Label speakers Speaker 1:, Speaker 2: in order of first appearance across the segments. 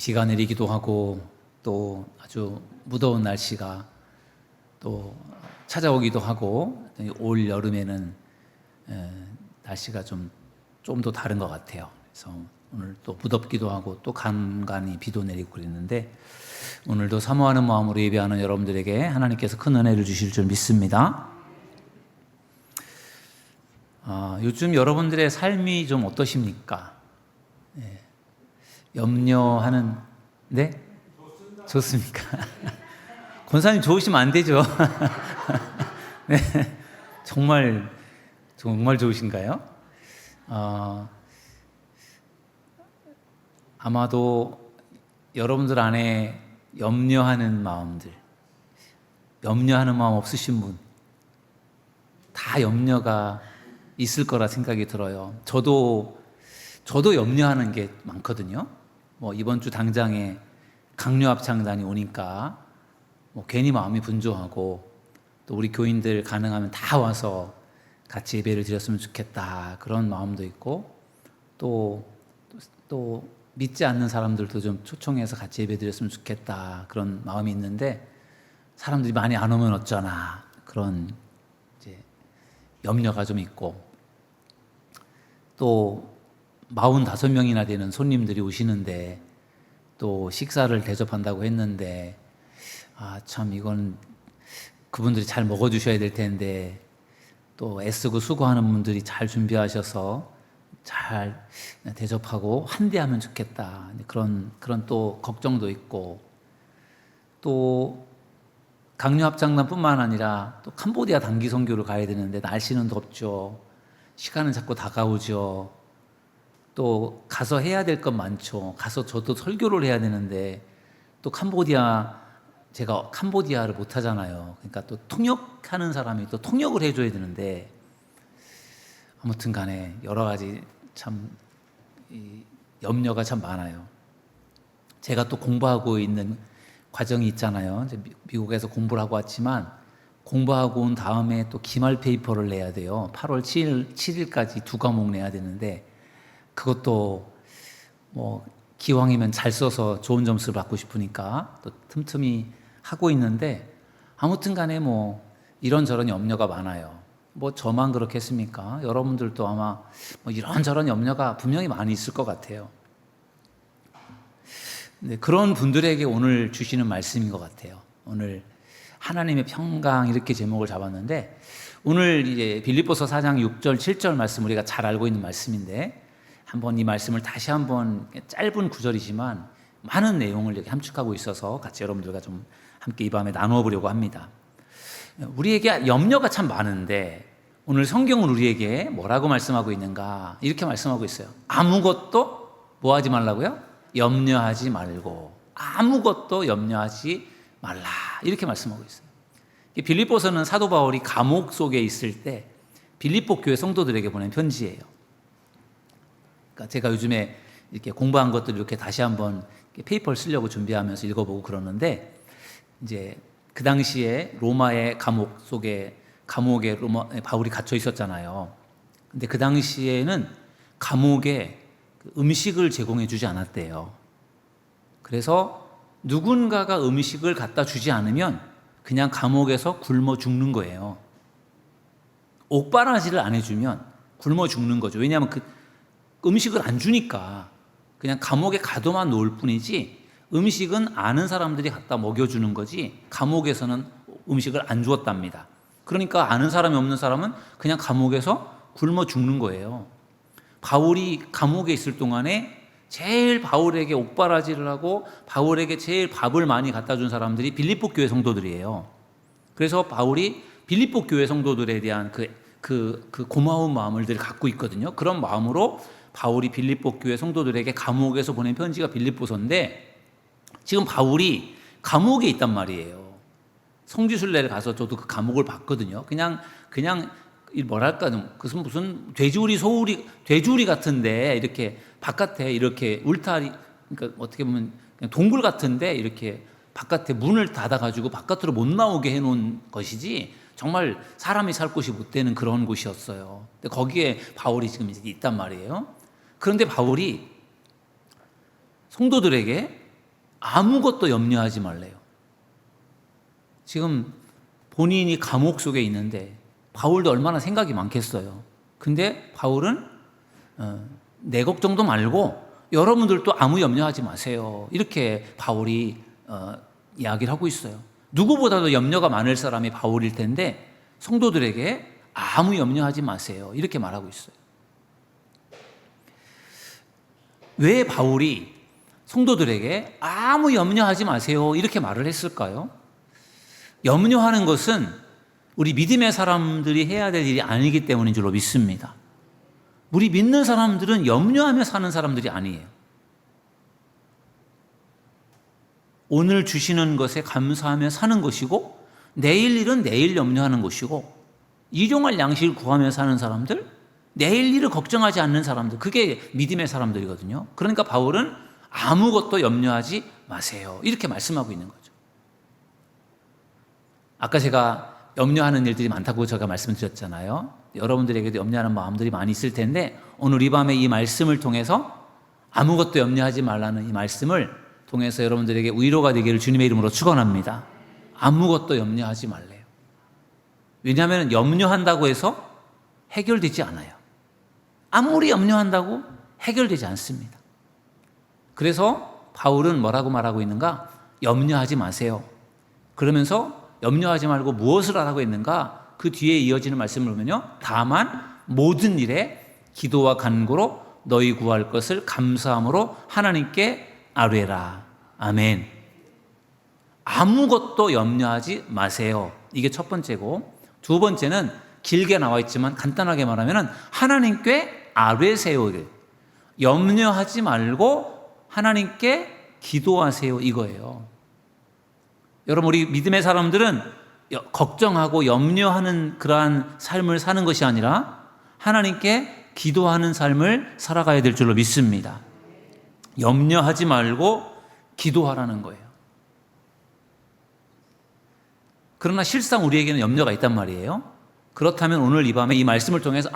Speaker 1: 비가 내리기도 하고 또 아주 무더운 날씨가 또 찾아오기도 하고 올 여름에는 날씨가 좀 더 다른 것 같아요. 그래서 오늘 또 무덥기도 하고 또 간간히 비도 내리고 그랬는데 오늘도 사모하는 마음으로 예배하는 여러분들에게 하나님께서 큰 은혜를 주실 줄 믿습니다. 요즘 여러분들의 삶이 좀 어떠십니까? 염려하는, 네? 좋습니까? 권사님 좋으시면 안 되죠. 네, 정말 좋으신가요? 아마도 여러분들 안에 염려하는 마음 없으신 분, 다 염려가 있을 거라 생각이 들어요. 저도 염려하는 게 많거든요. 이번 주 당장에 강요 합창단이 오니까 괜히 마음이 분주하고 또 우리 교인들 가능하면 다 와서 같이 예배를 드렸으면 좋겠다 그런 마음도 있고 또 믿지 않는 사람들도 좀 초청해서 같이 예배 드렸으면 좋겠다 그런 마음이 있는데 사람들이 많이 안 오면 어쩌나 그런 이제 염려가 좀 있고 또 45명이나 되는 손님들이 오시는데 또 식사를 대접한다고 했는데 참 이건 그분들이 잘 먹어주셔야 될 텐데 또 애쓰고 수고하는 분들이 잘 준비하셔서 잘 대접하고 환대하면 좋겠다 그런 또 걱정도 있고 또 강요 합창단뿐만 아니라 또 캄보디아 단기 선교를 가야 되는데 날씨는 덥죠. 시간은 자꾸 다가오죠. 또 가서 해야 될 것 많죠. 가서 저도 설교를 해야 되는데 또 제가 캄보디아를 못 하잖아요. 그러니까 또 통역하는 사람이 또 통역을 해줘야 되는데 아무튼 간에 여러 가지 참 염려가 참 많아요. 제가 또 공부하고 있는 과정이 있잖아요. 이제 미국에서 공부를 하고 왔지만 공부하고 온 다음에 또 기말 페이퍼를 내야 돼요. 8월 7일까지 2과목 내야 되는데 그것도 기왕이면 잘 써서 좋은 점수를 받고 싶으니까 또 틈틈이 하고 있는데 아무튼 간에 이런저런 염려가 많아요. 저만 그렇겠습니까? 여러분들도 아마 이런저런 염려가 분명히 많이 있을 것 같아요. 네, 그런 분들에게 오늘 주시는 말씀인 것 같아요. 오늘 하나님의 평강 이렇게 제목을 잡았는데 오늘 이제 빌립보서 4장 6절 7절 말씀 우리가 잘 알고 있는 말씀인데 한번 이 말씀을 다시 한번 짧은 구절이지만 많은 내용을 이렇게 함축하고 있어서 같이 여러분들과 좀 함께 이 밤에 나누어 보려고 합니다. 우리에게 염려가 참 많은데 오늘 성경은 우리에게 뭐라고 말씀하고 있는가? 이렇게 말씀하고 있어요. 아무것도 뭐 하지 말라고요? 염려하지 말고 아무것도 염려하지 말라 이렇게 말씀하고 있어요. 빌립보서는 사도 바울이 감옥 속에 있을 때 빌립보 교회 성도들에게 보낸 편지예요. 그러니까 제가 요즘에 이렇게 공부한 것들을 이렇게 다시 한번 페이퍼를 쓰려고 준비하면서 읽어보고 그러는데 이제 그 당시에 로마의 감옥에 바울이 갇혀 있었잖아요. 근데 그 당시에는 감옥에 음식을 제공해 주지 않았대요. 그래서 누군가가 음식을 갖다 주지 않으면 그냥 감옥에서 굶어 죽는 거예요. 옥바라지를 안 해주면 굶어 죽는 거죠. 왜냐하면 그 음식을 안 주니까 그냥 감옥에 가둬만 놓을 뿐이지 음식은 아는 사람들이 갖다 먹여주는 거지 감옥에서는 음식을 안 주었답니다. 그러니까 아는 사람이 없는 사람은 그냥 감옥에서 굶어 죽는 거예요. 바울이 감옥에 있을 동안에 제일 바울에게 옥바라지를 하고 바울에게 제일 밥을 많이 갖다 준 사람들이 빌립보 교회 성도들이에요. 그래서 바울이 빌립보 교회 성도들에 대한 그 고마운 마음을 늘 갖고 있거든요. 그런 마음으로 바울이 빌립보 교회 성도들에게 감옥에서 보낸 편지가 빌립보서인데 지금 바울이 감옥에 있단 말이에요. 성지순례를 가서 저도 그 감옥을 봤거든요. 그냥 뭐랄까 무슨 돼지우리 같은데 이렇게 바깥에 이렇게 울타리 그러니까 어떻게 보면 그냥 동굴 같은데 이렇게 바깥에 문을 닫아가지고 바깥으로 못 나오게 해놓은 것이지 정말 사람이 살 곳이 못 되는 그런 곳이었어요. 근데 거기에 바울이 지금 있단 말이에요. 그런데 바울이 성도들에게 아무것도 염려하지 말래요. 지금 본인이 감옥 속에 있는데 바울도 얼마나 생각이 많겠어요. 근데 바울은 내 걱정도 말고 여러분들도 아무 염려하지 마세요. 이렇게 바울이 이야기를 하고 있어요. 누구보다도 염려가 많을 사람이 바울일 텐데 성도들에게 아무 염려하지 마세요. 이렇게 말하고 있어요. 왜 바울이 성도들에게 아무 염려하지 마세요 이렇게 말을 했을까요? 염려하는 것은 우리 믿음의 사람들이 해야 될 일이 아니기 때문인 줄로 믿습니다. 우리 믿는 사람들은 염려하며 사는 사람들이 아니에요. 오늘 주시는 것에 감사하며 사는 것이고 내일 일은 내일 염려하는 것이고 일용할 양식을 구하며 사는 사람들, 내일 일을 걱정하지 않는 사람들, 그게 믿음의 사람들이거든요. 그러니까 바울은 아무것도 염려하지 마세요 이렇게 말씀하고 있는 거죠. 아까 제가 염려하는 일들이 많다고 제가 말씀드렸잖아요. 여러분들에게도 염려하는 마음들이 많이 있을 텐데 오늘 이 밤에 이 말씀을 통해서 아무것도 염려하지 말라는 이 말씀을 통해서 여러분들에게 위로가 되기를 주님의 이름으로 축원합니다. 아무것도 염려하지 말래요. 왜냐하면 염려한다고 해서 해결되지 않아요. 아무리 염려한다고 해결되지 않습니다. 그래서 바울은 뭐라고 말하고 있는가? 염려하지 마세요. 그러면서 염려하지 말고 무엇을 하라고 했는가? 그 뒤에 이어지는 말씀을 보면요. 다만 모든 일에 기도와 간구로 너희 구할 것을 감사함으로 하나님께 아뢰라. 아멘. 아무것도 염려하지 마세요. 이게 첫 번째고, 두 번째는 길게 나와 있지만 간단하게 말하면 하나님께 아뢰세요. 염려하지 말고 하나님께 기도하세요 이거예요. 여러분, 우리 믿음의 사람들은 걱정하고 염려하는 그러한 삶을 사는 것이 아니라 하나님께 기도하는 삶을 살아가야 될 줄로 믿습니다. 염려하지 말고 기도하라는 거예요. 그러나 실상 우리에게는 염려가 있단 말이에요. 그렇다면 오늘 이 밤에 이 말씀을 통해서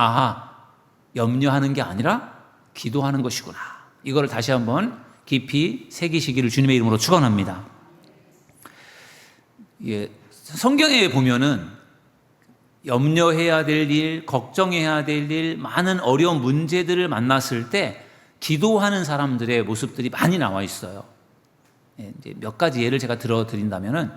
Speaker 1: 염려하는 게 아니라 기도하는 것이구나, 이거를 다시 한번 깊이 새기시기를 주님의 이름으로 축원합니다. 성경에 보면은 염려해야 될 일, 걱정해야 될 일, 많은 어려운 문제들을 만났을 때 기도하는 사람들의 모습들이 많이 나와 있어요. 이제 몇 가지 예를 제가 들어드린다면은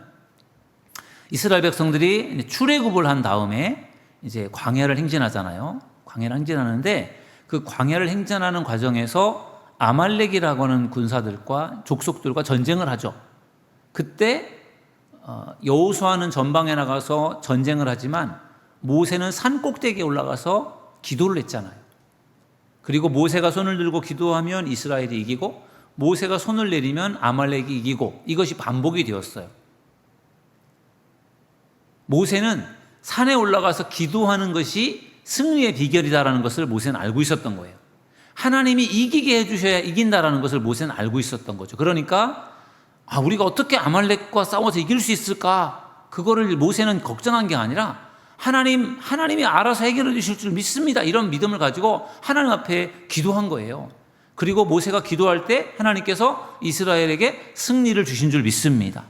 Speaker 1: 이스라엘 백성들이 출애굽을 한 다음에 이제 광야를 행진하잖아요. 광야를 행진하는데 그 광야를 행진하는 과정에서 아말렉이라고 하는 군사들과 족속들과 전쟁을 하죠. 그때 여호수아는 전방에 나가서 전쟁을 하지만 모세는 산 꼭대기에 올라가서 기도를 했잖아요. 그리고 모세가 손을 들고 기도하면 이스라엘이 이기고 모세가 손을 내리면 아말렉이 이기고, 이것이 반복이 되었어요. 모세는 산에 올라가서 기도하는 것이 승리의 비결이다라는 것을 모세는 알고 있었던 거예요. 하나님이 이기게 해주셔야 이긴다라는 것을 모세는 알고 있었던 거죠. 그러니까 우리가 어떻게 아말렉과 싸워서 이길 수 있을까? 그거를 모세는 걱정한 게 아니라 하나님이 알아서 해결해 주실 줄 믿습니다, 이런 믿음을 가지고 하나님 앞에 기도한 거예요. 그리고 모세가 기도할 때 하나님께서 이스라엘에게 승리를 주신 줄 믿습니다.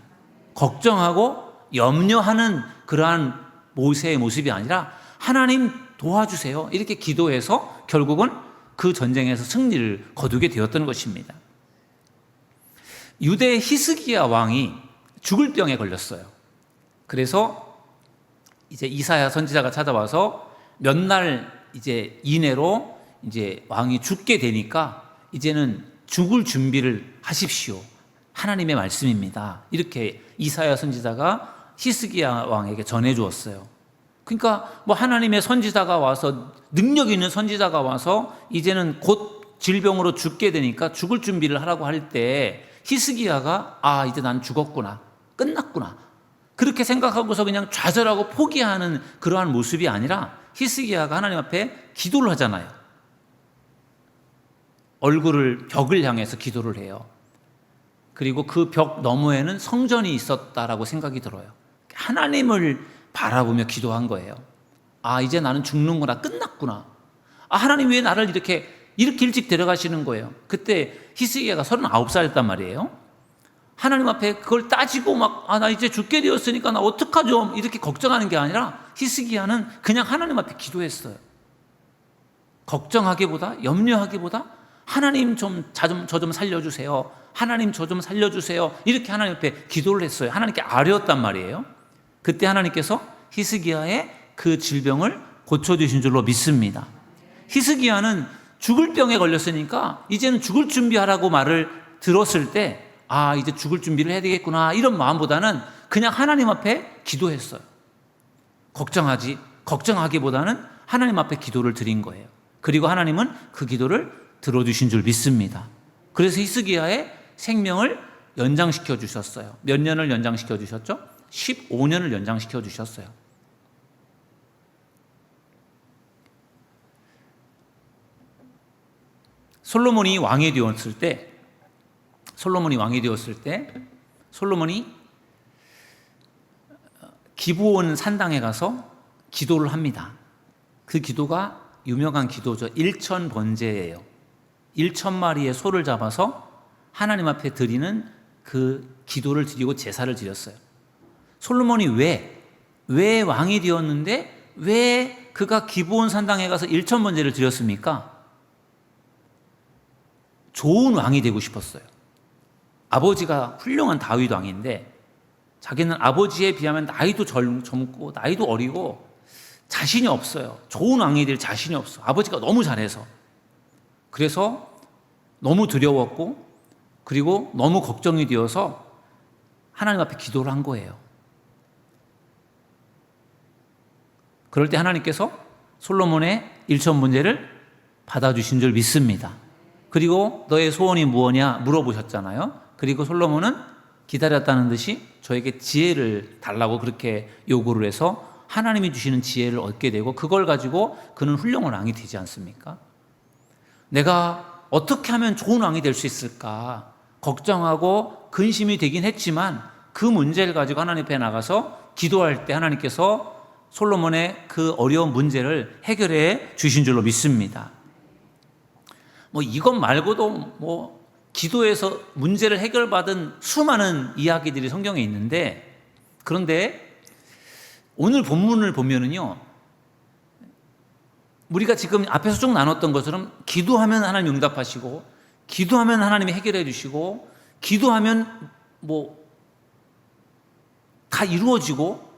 Speaker 1: 걱정하고 염려하는 그러한 모세의 모습이 아니라 하나님 도와주세요 이렇게 기도해서 결국은 그 전쟁에서 승리를 거두게 되었던 것입니다. 유대 히스기야 왕이 죽을 병에 걸렸어요. 그래서 이제 이사야 선지자가 찾아와서 몇 날 이제 이내로 이제 왕이 죽게 되니까 이제는 죽을 준비를 하십시오, 하나님의 말씀입니다, 이렇게 이사야 선지자가 히스기야 왕에게 전해 주었어요. 그러니까 하나님의 선지자가 와서, 능력 있는 선지자가 와서 이제는 곧 질병으로 죽게 되니까 죽을 준비를 하라고 할 때 히스기야가 이제 난 죽었구나, 끝났구나, 그렇게 생각하고서 그냥 좌절하고 포기하는 그러한 모습이 아니라 히스기야가 하나님 앞에 기도를 하잖아요. 얼굴을 벽을 향해서 기도를 해요. 그리고 그 벽 너머에는 성전이 있었다라고 생각이 들어요. 하나님을 바라보며 기도한 거예요. 이제 나는 죽는구나, 끝났구나. 하나님 왜 나를 이렇게 일찍 데려가시는 거예요? 그때 히스기야가 39살이었단 말이에요. 하나님 앞에 그걸 따지고 나 이제 죽게 되었으니까 나 어떡하죠? 이렇게 걱정하는 게 아니라 히스기야는 그냥 하나님 앞에 기도했어요. 걱정하기보다, 염려하기보다 하나님 저 좀 살려주세요. 하나님 저 좀 살려주세요. 이렇게 하나님 앞에 기도를 했어요. 하나님께 아뢰었단 말이에요. 그때 하나님께서 히스기야의 그 질병을 고쳐주신 줄로 믿습니다. 히스기야는 죽을 병에 걸렸으니까 이제는 죽을 준비하라고 말을 들었을 때 이제 죽을 준비를 해야 되겠구나 이런 마음보다는 그냥 하나님 앞에 기도했어요. 걱정하기보다는 하나님 앞에 기도를 드린 거예요. 그리고 하나님은 그 기도를 들어주신 줄 믿습니다. 그래서 히스기야의 생명을 연장시켜 주셨어요. 몇 년을 연장시켜 주셨죠? 15년을 연장시켜 주셨어요. 솔로몬이 왕이 되었을 때 솔로몬이 기브온 산당에 가서 기도를 합니다. 그 기도가 유명한 기도죠. 1000번제예요. 1000마리의 소를 잡아서 하나님 앞에 드리는 그 기도를 드리고 제사를 드렸어요. 솔로몬이 왜 왕이 되었는데 왜 그가 기브온 산당에 가서 1000번제를 드렸습니까? 좋은 왕이 되고 싶었어요. 아버지가 훌륭한 다윗 왕인데 자기는 아버지에 비하면 나이도 젊고 나이도 어리고 자신이 없어요. 좋은 왕이 될 자신이 없어. 아버지가 너무 잘해서. 그래서 너무 두려웠고 그리고 너무 걱정이 되어서 하나님 앞에 기도를 한 거예요. 그럴 때 하나님께서 솔로몬의 1000번제를 받아주신 줄 믿습니다. 그리고 너의 소원이 무엇이냐 물어보셨잖아요. 그리고 솔로몬은 기다렸다는 듯이 저에게 지혜를 달라고 그렇게 요구를 해서 하나님이 주시는 지혜를 얻게 되고 그걸 가지고 그는 훌륭한 왕이 되지 않습니까? 내가 어떻게 하면 좋은 왕이 될 수 있을까 걱정하고 근심이 되긴 했지만 그 문제를 가지고 하나님 앞에 나가서 기도할 때 하나님께서 솔로몬의 그 어려운 문제를 해결해 주신 줄로 믿습니다. 이것 말고도 기도에서 문제를 해결받은 수많은 이야기들이 성경에 있는데 그런데 오늘 본문을 보면은요 우리가 지금 앞에서 쭉 나눴던 것처럼 기도하면 하나님 응답하시고 기도하면 하나님이 해결해 주시고 기도하면 다 이루어지고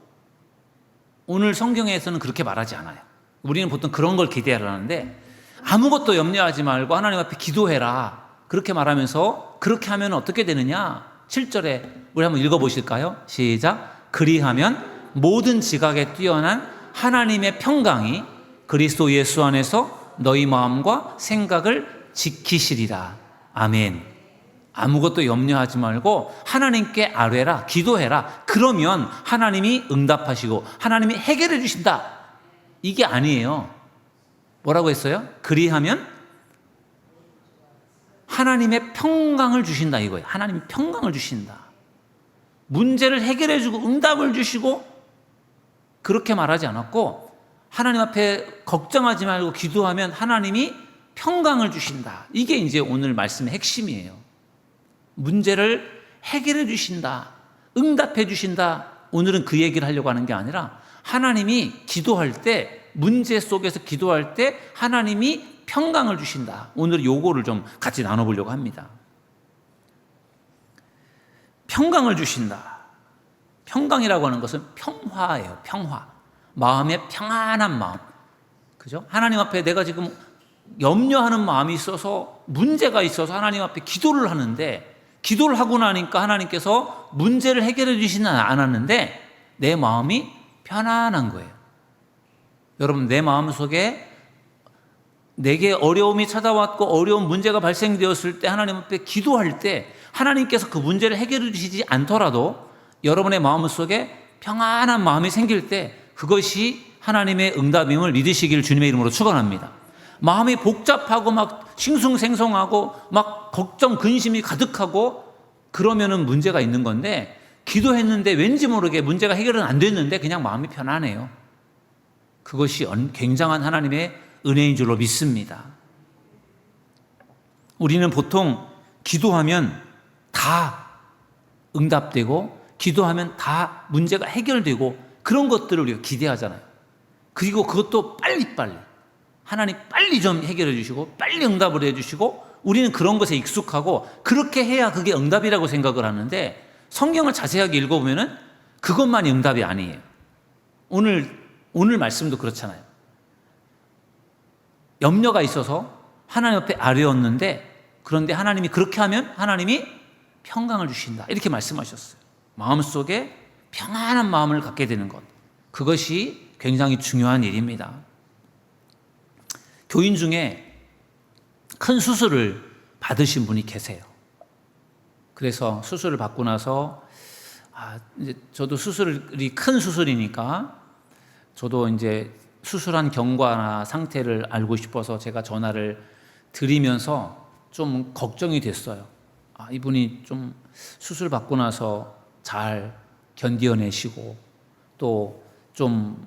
Speaker 1: 오늘 성경에서는 그렇게 말하지 않아요. 우리는 보통 그런 걸 기대하라는데 아무것도 염려하지 말고 하나님 앞에 기도해라 그렇게 말하면서 그렇게 하면 어떻게 되느냐 7절에 우리 한번 읽어보실까요? 시작. 그리하면 모든 지각에 뛰어난 하나님의 평강이 그리스도 예수 안에서 너희 마음과 생각을 지키시리라. 아멘. 아무것도 염려하지 말고 하나님께 아뢰라 기도해라. 그러면 하나님이 응답하시고 하나님이 해결해 주신다. 이게 아니에요. 뭐라고 했어요? 그리하면 하나님의 평강을 주신다 이거예요. 하나님이 평강을 주신다. 문제를 해결해 주고 응답을 주시고 그렇게 말하지 않았고 하나님 앞에 걱정하지 말고 기도하면 하나님이 평강을 주신다. 이게 이제 오늘 말씀의 핵심이에요. 문제를 해결해 주신다. 응답해 주신다. 오늘은 그 얘기를 하려고 하는 게 아니라 하나님이 기도할 때 문제 속에서 기도할 때 하나님이 평강을 주신다. 오늘 요거를 좀 같이 나눠보려고 합니다. 평강을 주신다. 평강이라고 하는 것은 평화예요. 평화. 마음의 평안한 마음. 그죠? 하나님 앞에 내가 지금 염려하는 마음이 있어서 문제가 있어서 하나님 앞에 기도를 하는데 기도를 하고 나니까 하나님께서 문제를 해결해 주시지는 않았는데 내 마음이 편안한 거예요. 여러분 내 마음속에 내게 어려움이 찾아왔고 어려운 문제가 발생되었을 때 하나님 앞에 기도할 때 하나님께서 그 문제를 해결해 주시지 않더라도 여러분의 마음속에 평안한 마음이 생길 때 그것이 하나님의 응답임을 믿으시기를 주님의 이름으로 축원합니다. 마음이 복잡하고 막 싱숭생숭하고 막 걱정 근심이 가득하고 그러면은 문제가 있는 건데 기도했는데 왠지 모르게 문제가 해결은 안 됐는데 그냥 마음이 편안해요. 그것이 굉장한 하나님의 은혜인 줄로 믿습니다. 우리는 보통 기도하면 다 응답되고 기도하면 다 문제가 해결되고 그런 것들을 우리가 기대하잖아요. 그리고 그것도 빨리빨리 하나님 빨리 좀 해결해 주시고 빨리 응답을 해 주시고 우리는 그런 것에 익숙하고 그렇게 해야 그게 응답이라고 생각을 하는데 성경을 자세하게 읽어보면은 그것만이 응답이 아니에요. 오늘 말씀도 그렇잖아요. 염려가 있어서 하나님 앞에 아뢰었는데 그런데 하나님이 그렇게 하면 하나님이 평강을 주신다 이렇게 말씀하셨어요. 마음속에 평안한 마음을 갖게 되는 것, 그것이 굉장히 중요한 일입니다. 교인 중에 큰 수술을 받으신 분이 계세요. 그래서 수술을 받고 나서 이제 저도 수술이 큰 수술이니까 저도 이제 수술한 경과나 상태를 알고 싶어서 제가 전화를 드리면서 좀 걱정이 됐어요. 이분이 좀 수술 받고 나서 잘 견뎌내시고 또 좀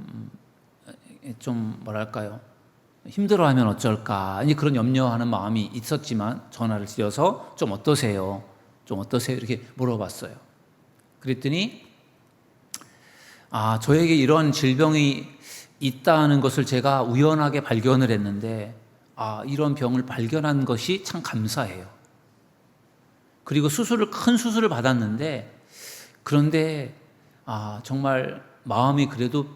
Speaker 1: 뭐랄까요? 힘들어하면 어쩔까? 이제 그런 염려하는 마음이 있었지만 전화를 드려서 좀 어떠세요? 이렇게 물어봤어요. 그랬더니 저에게 이런 질병이 있다는 것을 제가 우연하게 발견을 했는데 이런 병을 발견한 것이 참 감사해요. 그리고 큰 수술을 받았는데 그런데 정말 마음이 그래도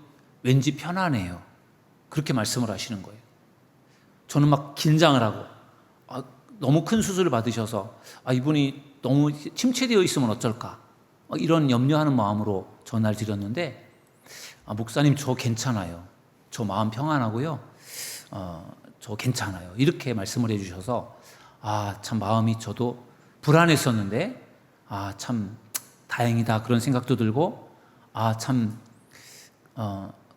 Speaker 1: 왠지 편안해요. 그렇게 말씀을 하시는 거예요. 저는 막 긴장을 하고 너무 큰 수술을 받으셔서 이분이 너무 침체되어 있으면 어쩔까 이런 염려하는 마음으로 전화를 드렸는데 목사님 저 괜찮아요. 저 마음 평안하고요. 저 괜찮아요. 이렇게 말씀을 해주셔서 참 마음이 저도 불안했었는데 참 다행이다 그런 생각도 들고 참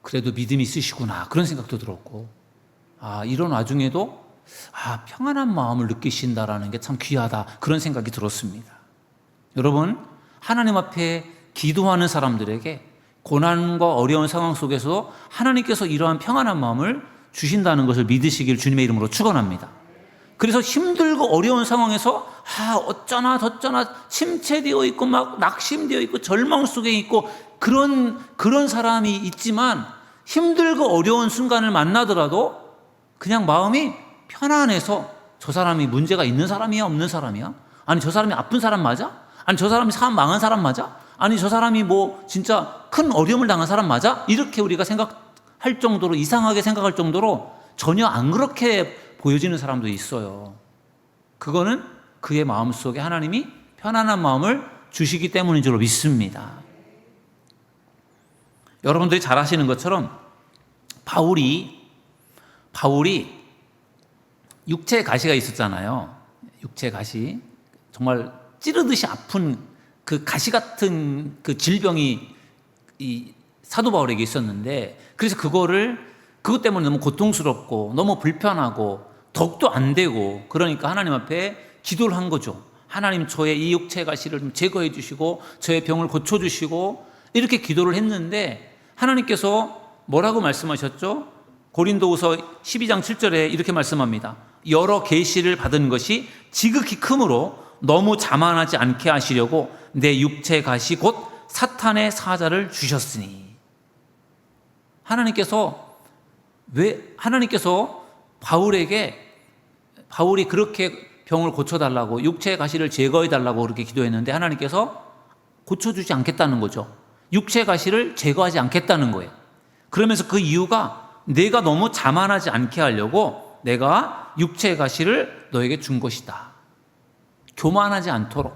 Speaker 1: 그래도 믿음이 있으시구나 그런 생각도 들었고 이런 와중에도 평안한 마음을 느끼신다라는 게 참 귀하다 그런 생각이 들었습니다. 여러분 하나님 앞에 기도하는 사람들에게 고난과 어려운 상황 속에서 하나님께서 이러한 평안한 마음을 주신다는 것을 믿으시길 주님의 이름으로 축원합니다. 그래서 힘들고 어려운 상황에서 어쩌나 저쩌나 침체되어 있고 막 낙심되어 있고 절망 속에 있고 그런 사람이 있지만 힘들고 어려운 순간을 만나더라도 그냥 마음이 편안해서 저 사람이 문제가 있는 사람이야 없는 사람이야? 아니 저 사람이 아픈 사람 맞아? 아니 저 사람이 사람 망한 사람 맞아? 아니 저 사람이 뭐 진짜 큰 어려움을 당한 사람 맞아? 이렇게 우리가 생각할 정도로 이상하게 생각할 정도로 전혀 안 그렇게 보여지는 사람도 있어요. 그거는 그의 마음속에 하나님이 편안한 마음을 주시기 때문인 줄로 믿습니다. 여러분들이 잘 아시는 것처럼 바울이 육체에 가시가 있었잖아요. 육체 가시. 정말 찌르듯이 아픈 그 가시 같은 그 질병이 이 사도 바울에게 있었는데 그래서 그것 때문에 너무 고통스럽고 너무 불편하고 더욱도 안 되고 그러니까 하나님 앞에 기도를 한 거죠. 하나님 저의 이 육체 가시를 좀 제거해 주시고 저의 병을 고쳐 주시고 이렇게 기도를 했는데 하나님께서 뭐라고 말씀하셨죠? 고린도후서 12장 7절에 이렇게 말씀합니다. 여러 계시를 받은 것이 지극히 크므로 너무 자만하지 않게 하시려고 내 육체 가시 곧 사탄의 사자를 주셨으니. 하나님께서 바울이 그렇게 병을 고쳐달라고 육체의 가시를 제거해달라고 그렇게 기도했는데 하나님께서 고쳐주지 않겠다는 거죠. 육체의 가시를 제거하지 않겠다는 거예요. 그러면서 그 이유가 내가 너무 자만하지 않게 하려고 내가 육체의 가시를 너에게 준 것이다. 교만하지 않도록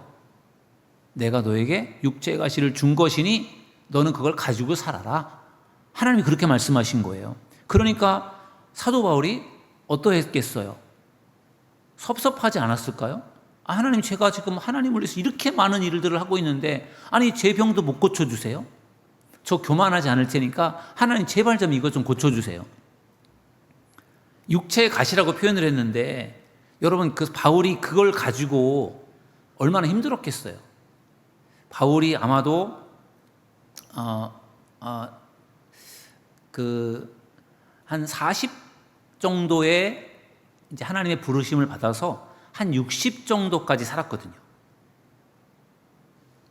Speaker 1: 내가 너에게 육체의 가시를 준 것이니 너는 그걸 가지고 살아라. 하나님이 그렇게 말씀하신 거예요. 그러니까 사도 바울이 어떠했겠어요? 섭섭하지 않았을까요? 하나님 제가 지금 하나님을 위해서 이렇게 많은 일들을 하고 있는데 아니 제 병도 못 고쳐주세요? 저 교만하지 않을 테니까 하나님 제발 좀 이거 좀 고쳐주세요. 육체의 가시라고 표현을 했는데 여러분 그 바울이 그걸 가지고 얼마나 힘들었겠어요. 바울이 아마도 한 40 정도의 이제 하나님의 부르심을 받아서 한 60 정도까지 살았거든요.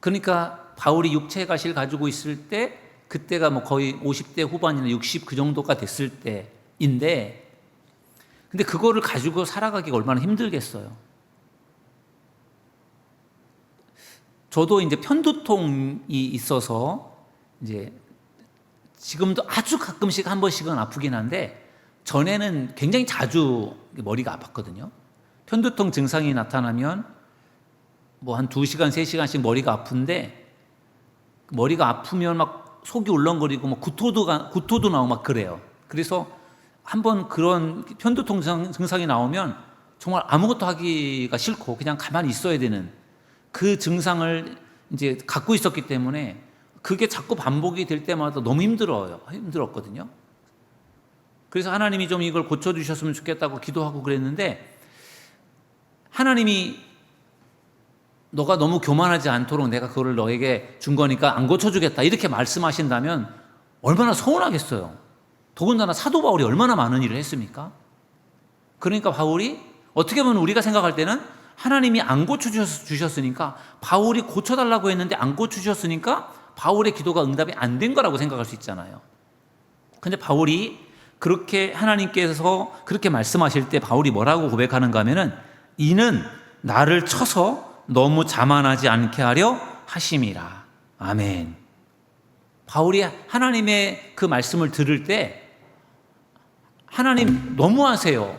Speaker 1: 그러니까 바울이 육체의 가시를 가지고 있을 때 그때가 뭐 거의 50대 후반이나 60 그 정도가 됐을 때인데, 근데 그거를 가지고 살아가기가 얼마나 힘들겠어요. 저도 이제 편두통이 있어서 이제 지금도 아주 가끔씩 한 번씩은 아프긴 한데, 전에는 굉장히 자주 머리가 아팠거든요. 편두통 증상이 나타나면 뭐 한 2시간, 3시간씩 머리가 아픈데, 머리가 아프면 막 속이 울렁거리고 막 구토도 나오고 막 그래요. 그래서 한번 그런 편두통 증상이 나오면 정말 아무것도 하기가 싫고 그냥 가만히 있어야 되는 그 증상을 이제 갖고 있었기 때문에 그게 자꾸 반복이 될 때마다 너무 힘들었거든요. 그래서 하나님이 좀 이걸 고쳐주셨으면 좋겠다고 기도하고 그랬는데, 하나님이 너가 너무 교만하지 않도록 내가 그거를 너에게 준 거니까 안 고쳐주겠다 이렇게 말씀하신다면 얼마나 서운하겠어요. 더군다나 사도 바울이 얼마나 많은 일을 했습니까? 그러니까 바울이 어떻게 보면 우리가 생각할 때는 하나님이 안 고쳐주셨으니까, 바울이 고쳐달라고 했는데 안 고쳐주셨으니까 바울의 기도가 응답이 안 된 거라고 생각할 수 있잖아요. 근데 바울이 그렇게 하나님께서 그렇게 말씀하실 때 바울이 뭐라고 고백하는가 하면은, 이는 나를 쳐서 너무 자만하지 않게 하려 하심이라. 아멘. 바울이 하나님의 그 말씀을 들을 때, 하나님 너무하세요.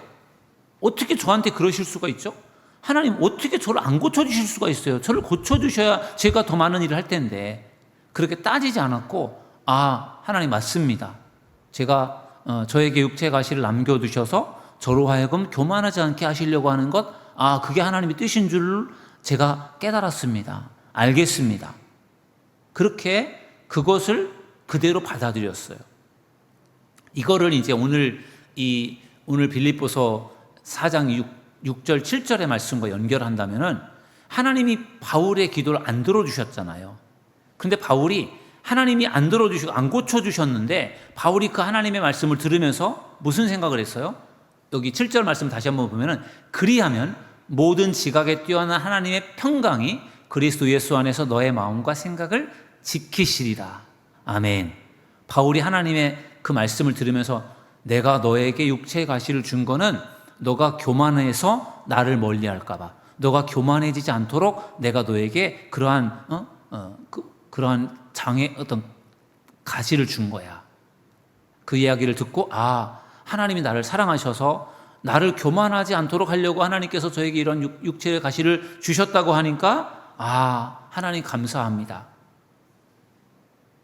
Speaker 1: 어떻게 저한테 그러실 수가 있죠? 하나님 어떻게 저를 안 고쳐주실 수가 있어요? 저를 고쳐주셔야 제가 더 많은 일을 할 텐데. 그렇게 따지지 않았고, 하나님 맞습니다. 제가 저에게 육체의 가시를 남겨두셔서 저로 하여금 교만하지 않게 하시려고 하는 것, 그게 하나님의 뜻인 줄 제가 깨달았습니다. 알겠습니다. 그렇게 그것을 그대로 받아들였어요. 이거를 이제 오늘 빌립보서 4장 6절 7절의 말씀과 연결한다면은, 하나님이 바울의 기도를 안 들어주셨잖아요. 근데 바울이 하나님이 안 들어주시고 안 고쳐주셨는데, 바울이 그 하나님의 말씀을 들으면서 무슨 생각을 했어요? 여기 7절 말씀 다시 한번 보면은, 그리하면 모든 지각에 뛰어난 하나님의 평강이 그리스도 예수 안에서 너의 마음과 생각을 지키시리라. 아멘. 바울이 하나님의 그 말씀을 들으면서, 내가 너에게 육체의 가시를 준 거는 너가 교만해서 나를 멀리할까 봐, 너가 교만해지지 않도록 내가 너에게 그러한 장애, 어떤 가시를 준 거야. 그 이야기를 듣고, 하나님이 나를 사랑하셔서 나를 교만하지 않도록 하려고 하나님께서 저에게 이런 육체의 가시를 주셨다고 하니까, 하나님 감사합니다.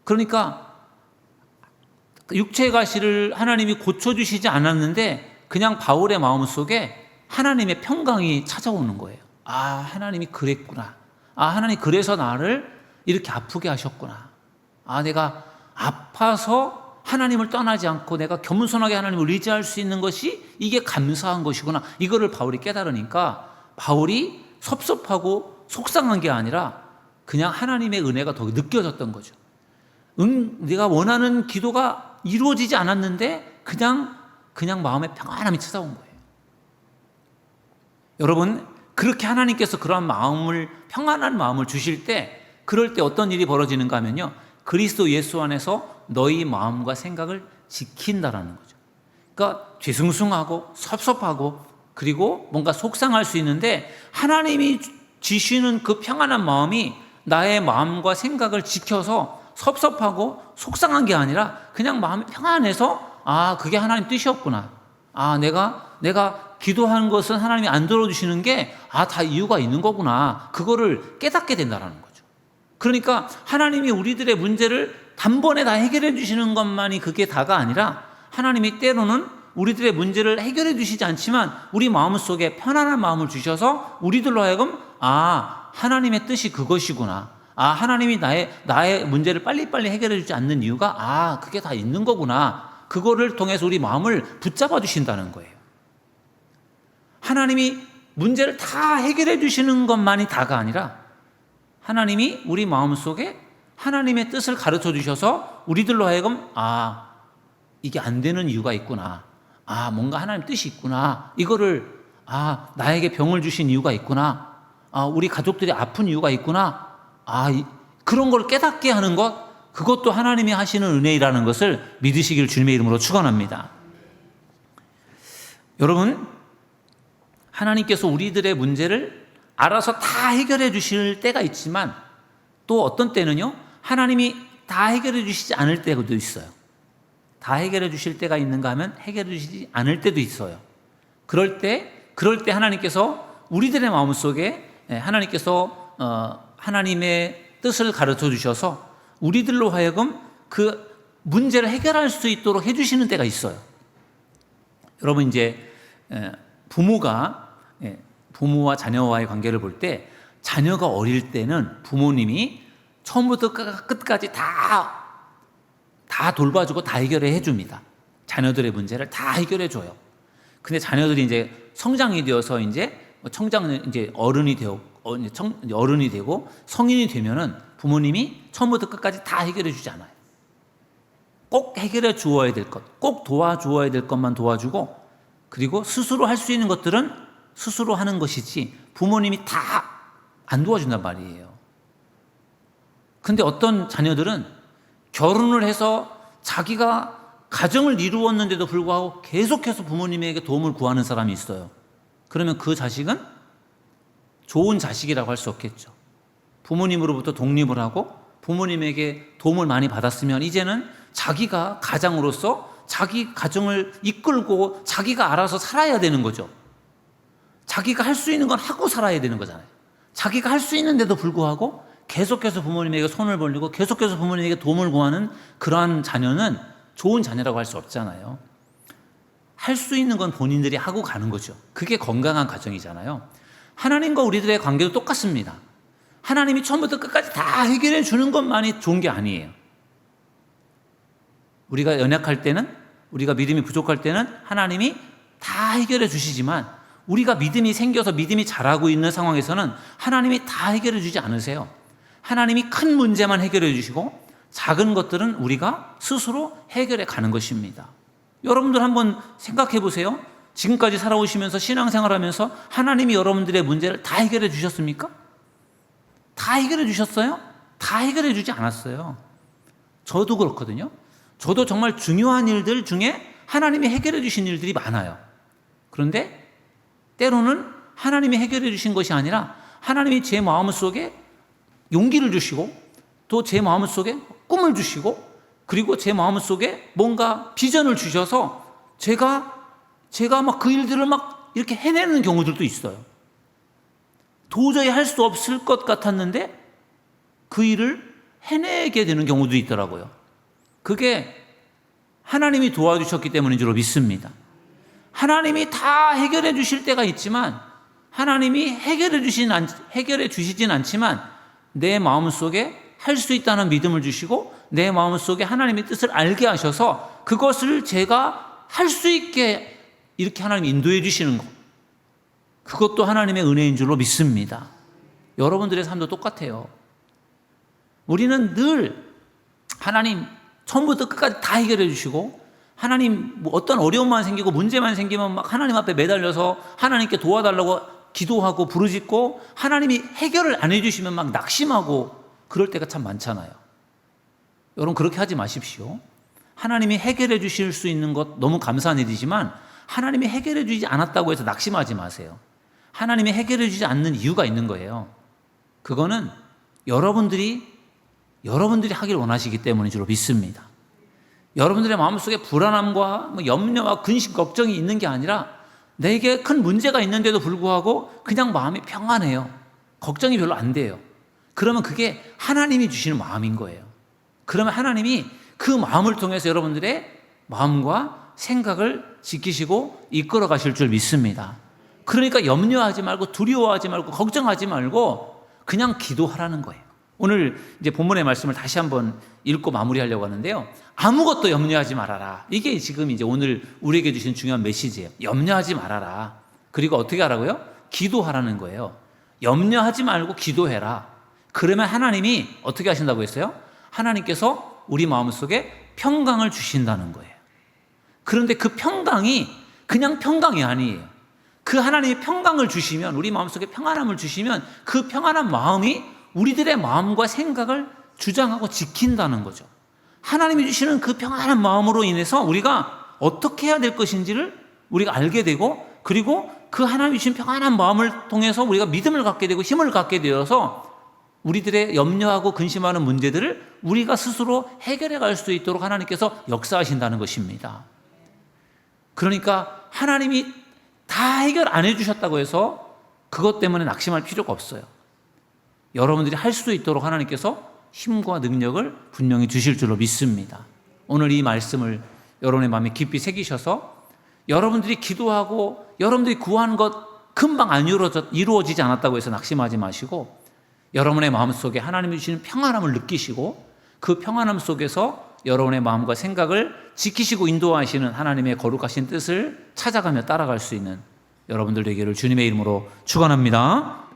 Speaker 1: 그러니까 육체의 가시를 하나님이 고쳐주시지 않았는데 그냥 바울의 마음속에 하나님의 평강이 찾아오는 거예요. 하나님이 그랬구나. 하나님 그래서 나를 이렇게 아프게 하셨구나. 내가 아파서 하나님을 떠나지 않고 내가 겸손하게 하나님을 의지할 수 있는 것이 이게 감사한 것이구나. 이거를 바울이 깨달으니까 바울이 섭섭하고 속상한 게 아니라 그냥 하나님의 은혜가 더 느껴졌던 거죠. 내가 원하는 기도가 이루어지지 않았는데 그냥 마음에 평안함이 찾아온 거예요. 여러분, 그렇게 하나님께서 그러한 평안한 마음을 주실 때, 그럴 때 어떤 일이 벌어지는가 하면요, 그리스도 예수 안에서 너희 마음과 생각을 지킨다라는 거죠. 그러니까 뒤숭숭하고 섭섭하고 그리고 뭔가 속상할 수 있는데, 하나님이 주시는 그 평안한 마음이 나의 마음과 생각을 지켜서 섭섭하고 속상한 게 아니라 그냥 마음이 평안해서, 그게 하나님 뜻이었구나. 내가 기도하는 것은 하나님이 안 들어주시는 게 다 이유가 있는 거구나. 그거를 깨닫게 된다는 거죠. 그러니까 하나님이 우리들의 문제를 단번에 다 해결해 주시는 것만이 그게 다가 아니라, 하나님이 때로는 우리들의 문제를 해결해 주시지 않지만 우리 마음속에 편안한 마음을 주셔서 우리들로 하여금 하나님의 뜻이 그것이구나. 하나님이 나의 문제를 빨리빨리 해결해 주지 않는 이유가 그게 다 있는 거구나. 그거를 통해서 우리 마음을 붙잡아 주신다는 거예요. 하나님이 문제를 다 해결해 주시는 것만이 다가 아니라, 하나님이 우리 마음속에 하나님의 뜻을 가르쳐 주셔서 우리들로 하여금 이게 안 되는 이유가 있구나. 뭔가 하나님 뜻이 있구나. 이거를 나에게 병을 주신 이유가 있구나. 우리 가족들이 아픈 이유가 있구나. 그런 걸 깨닫게 하는 것, 그것도 하나님이 하시는 은혜라는 것을 믿으시길 주님의 이름으로 축원합니다. 여러분, 하나님께서 우리들의 문제를 알아서 다 해결해 주실 때가 있지만 또 어떤 때는요, 하나님이 다 해결해 주시지 않을 때도 있어요. 다 해결해 주실 때가 있는가 하면 해결해 주시지 않을 때도 있어요. 그럴 때 하나님께서 우리들의 마음속에 하나님께서 하나님의 뜻을 가르쳐 주셔서 우리들로 하여금 그 문제를 해결할 수 있도록 해주시는 때가 있어요. 여러분, 이제 부모와 자녀와의 관계를 볼 때, 자녀가 어릴 때는 부모님이 처음부터 끝까지 다 돌봐주고 다 해결해 줍니다. 자녀들의 문제를 다 해결해 줘요. 근데 자녀들이 이제 성장이 되어서 이제 어른이 되고 성인이 되면은 부모님이 처음부터 끝까지 다 해결해 주지 않아요. 꼭 해결해 주어야 될 것, 꼭 도와주어야 될 것만 도와주고, 그리고 스스로 할 수 있는 것들은 스스로 하는 것이지 부모님이 다 안 도와준단 말이에요. 근데 어떤 자녀들은 결혼을 해서 자기가 가정을 이루었는데도 불구하고 계속해서 부모님에게 도움을 구하는 사람이 있어요. 그러면 그 자식은 좋은 자식이라고 할 수 없겠죠. 부모님으로부터 독립을 하고 부모님에게 도움을 많이 받았으면 이제는 자기가 가장으로서 자기 가정을 이끌고 자기가 알아서 살아야 되는 거죠. 자기가 할 수 있는 건 하고 살아야 되는 거잖아요. 자기가 할 수 있는데도 불구하고 계속해서 부모님에게 손을 벌리고 계속해서 부모님에게 도움을 구하는 그러한 자녀는 좋은 자녀라고 할 수 없잖아요. 할 수 있는 건 본인들이 하고 가는 거죠. 그게 건강한 가정이잖아요. 하나님과 우리들의 관계도 똑같습니다. 하나님이 처음부터 끝까지 다 해결해 주는 것만이 좋은 게 아니에요. 우리가 연약할 때는, 우리가 믿음이 부족할 때는 하나님이 다 해결해 주시지만, 우리가 믿음이 생겨서 믿음이 자라고 있는 상황에서는 하나님이 다 해결해 주지 않으세요. 하나님이 큰 문제만 해결해 주시고 작은 것들은 우리가 스스로 해결해 가는 것입니다. 여러분들 한번 생각해 보세요. 지금까지 살아오시면서 신앙생활하면서 하나님이 여러분들의 문제를 다 해결해 주셨습니까? 다 해결해 주셨어요? 다 해결해 주지 않았어요. 저도 그렇거든요. 저도 정말 중요한 일들 중에 하나님이 해결해 주신 일들이 많아요. 그런데 때로는 하나님이 해결해 주신 것이 아니라 하나님이 제 마음속에 용기를 주시고 또 제 마음속에 꿈을 주시고 그리고 제 마음속에 뭔가 비전을 주셔서 제가 막 그 일들을 막 이렇게 해내는 경우들도 있어요. 도저히 할 수 없을 것 같았는데 그 일을 해내게 되는 경우도 있더라고요. 그게 하나님이 도와주셨기 때문인 줄로 믿습니다. 하나님이 다 해결해 주실 때가 있지만 하나님이 해결해 주시진 않지만 내 마음속에 할 수 있다는 믿음을 주시고 내 마음속에 하나님의 뜻을 알게 하셔서 그것을 제가 할 수 있게 이렇게 하나님이 인도해 주시는 것, 그것도 하나님의 은혜인 줄로 믿습니다. 여러분들의 삶도 똑같아요. 우리는 늘 하나님 처음부터 끝까지 다 해결해 주시고 하나님 뭐 어떤 어려움만 생기고 문제만 생기면 막 하나님 앞에 매달려서 하나님께 도와달라고 기도하고 부르짖고 하나님이 해결을 안 해주시면 막 낙심하고 그럴 때가 참 많잖아요. 여러분 그렇게 하지 마십시오. 하나님이 해결해 주실 수 있는 것 너무 감사한 일이지만 하나님이 해결해 주지 않았다고 해서 낙심하지 마세요. 하나님이 해결해 주지 않는 이유가 있는 거예요. 그거는 여러분들이 하길 원하시기 때문인 줄로 믿습니다. 여러분들의 마음속에 불안함과 염려와 근심, 걱정이 있는 게 아니라 내게 큰 문제가 있는데도 불구하고 그냥 마음이 평안해요. 걱정이 별로 안 돼요. 그러면 그게 하나님이 주시는 마음인 거예요. 그러면 하나님이 그 마음을 통해서 여러분들의 마음과 생각을 지키시고 이끌어 가실 줄 믿습니다. 그러니까 염려하지 말고 두려워하지 말고 걱정하지 말고 그냥 기도하라는 거예요. 오늘 이제 본문의 말씀을 다시 한번 읽고 마무리하려고 하는데요. 아무것도 염려하지 말아라. 이게 지금 이제 오늘 우리에게 주신 중요한 메시지예요. 염려하지 말아라. 그리고 어떻게 하라고요? 기도하라는 거예요. 염려하지 말고 기도해라. 그러면 하나님이 어떻게 하신다고 했어요? 하나님께서 우리 마음속에 평강을 주신다는 거예요. 그런데 그 평강이 그냥 평강이 아니에요. 그 하나님이 평강을 주시면, 우리 마음속에 평안함을 주시면 그 평안한 마음이 우리들의 마음과 생각을 주장하고 지킨다는 거죠. 하나님이 주시는 그 평안한 마음으로 인해서 우리가 어떻게 해야 될 것인지를 우리가 알게 되고, 그리고 그 하나님이 주신 평안한 마음을 통해서 우리가 믿음을 갖게 되고 힘을 갖게 되어서 우리들의 염려하고 근심하는 문제들을 우리가 스스로 해결해 갈 수 있도록 하나님께서 역사하신다는 것입니다. 그러니까 하나님이 다 해결 안 해주셨다고 해서 그것 때문에 낙심할 필요가 없어요. 여러분들이 할 수 있도록 하나님께서 힘과 능력을 분명히 주실 줄로 믿습니다. 오늘 이 말씀을 여러분의 마음에 깊이 새기셔서 여러분들이 기도하고 여러분들이 구한 것 금방 안 이루어지지 않았다고 해서 낙심하지 마시고, 여러분의 마음속에 하나님이 주시는 평안함을 느끼시고, 그 평안함 속에서 여러분의 마음과 생각을 지키시고 인도하시는 하나님의 거룩하신 뜻을 찾아가며 따라갈 수 있는 여러분들 되기를 주님의 이름으로 축원합니다.